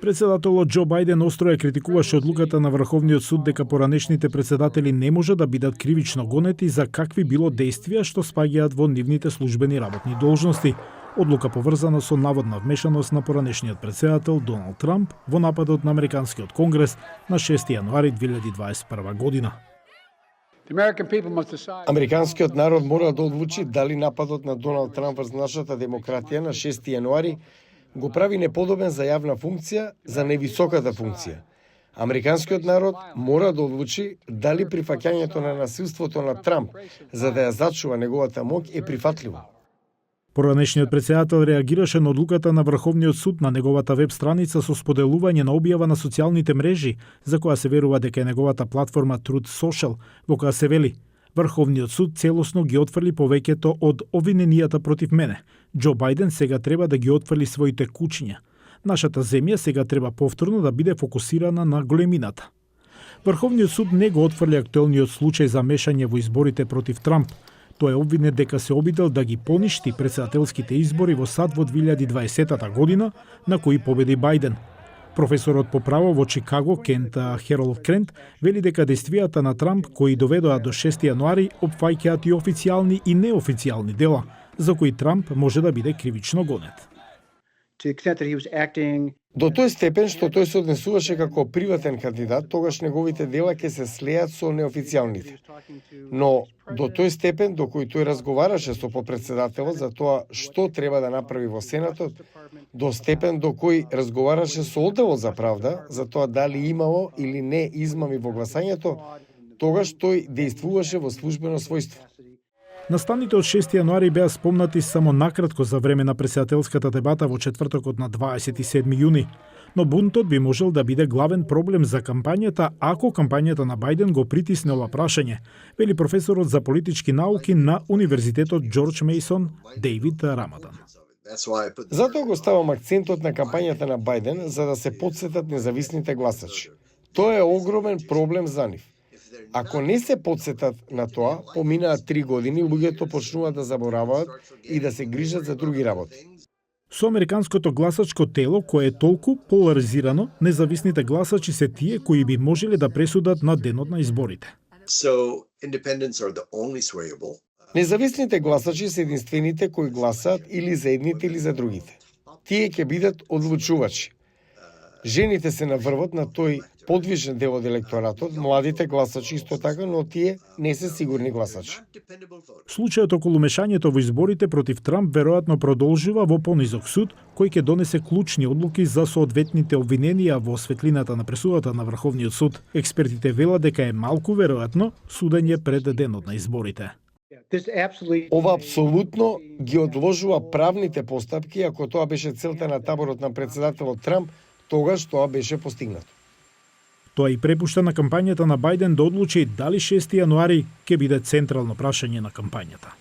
Председателот Џо Бајден остро ја критикуваше одлуката на Врховниот суд дека поранешните председатели не може да бидат кривично гонети за какви било дејствија што спаѓаат во нивните службени работни должности. Одлука поврзана со наводна вмешаност на поранешниот председател Доналд Трамп во нападот на Американскиот конгрес на 6 јануари 2021 година. Американскиот народ мора да одлучи дали нападот на Доналд Трамп врз нашата демократија на 6 јануари го прави неподобен за јавна функција, за невисоката функција. Американскиот народ мора да одлучи дали прифаќањето на насилството на Трамп за да ја зачува неговата моќ е прифатливо. Поранешниот председател реагираше на одлуката на Врховниот суд на неговата веб страница со споделување на објава на социјалните мрежи, за која се верува дека е неговата платформа Truth Social, во која се вели: Врховниот суд целосно ги отфрли повеќето од обвиненијата против мене. Џо Бајден сега треба да ги отфрли своите кучиња. Нашата земја сега треба повторно да биде фокусирана на големината. Врховниот суд не го отфрли актуелниот случај за мешање во изборите против Трамп. Тој е обвинет дека се обидел да ги поништи председателските избори во САД во 2020 година, на кои победи Бајден. Професорот по право во Чикаго, Кент Херолд Крент, вели дека действијата на Трамп, кои доведоа до 6 јануари, опфаќаат и официјални и неофицијални дела, за кои Трамп може да биде кривично гонет. До тој степен што тој се однесуваше како приватен кандидат, тогаш неговите дела ќе се слеат со неофицијалните. Но до тој степен до кој тој разговараше со подпредседателот за тоа што треба да направи во Сенатот, до степен до кој разговараше со одделот за правда за тоа дали имало или не измами во гласањето, тогаш тој действуваше во службено својство. Настаните од 6 јануари беа спомнати само накратко за време на председателската дебата во четвртокот на 27 јуни, но бунтот би можел да биде главен проблем за кампањата ако кампањата на Бајден го притисне ова прашање, вели професорот за политички науки на Универзитетот Џорџ Мејсон Дејвид Рамадан. Затоа го ставам акцентот на кампањата на Бајден за да се потсетат независните гласачи. Тоа е огромен проблем за нив. Ако не се потсетат на тоа, поминаат 3 години, луѓето почнуваат да забораваат и да се грижат за други работи. Со американското гласачко тело, кое е толку поларизирано, независните гласачи се тие кои би можеле да пресудат на денот на изборите. Независните гласачи се единствените кои гласаат или за едните или за другите. Тие ќе бидат одлучувачи. Жените се наврват на тој подвижен дел од електоратот, младите гласачи исто така, но тие не се сигурни гласачи. Случајот околу мешањето во изборите против Трамп веројатно продолжува во понизок суд, кој ќе донесе клучни одлуки за соодветните обвиненија во светлината на пресудата на Врховниот суд. Експертите велат дека е малку веројатно судење пред денот на изборите. Ова апсолутно ги одложува правните постапки, ако тоа беше целта на таборот на председателот Трамп, тогаш тоа беше постигнато. Тоа и препушта на кампањата на Бајден да одлучи дали 6 јануари ќе биде централно прашање на кампањата.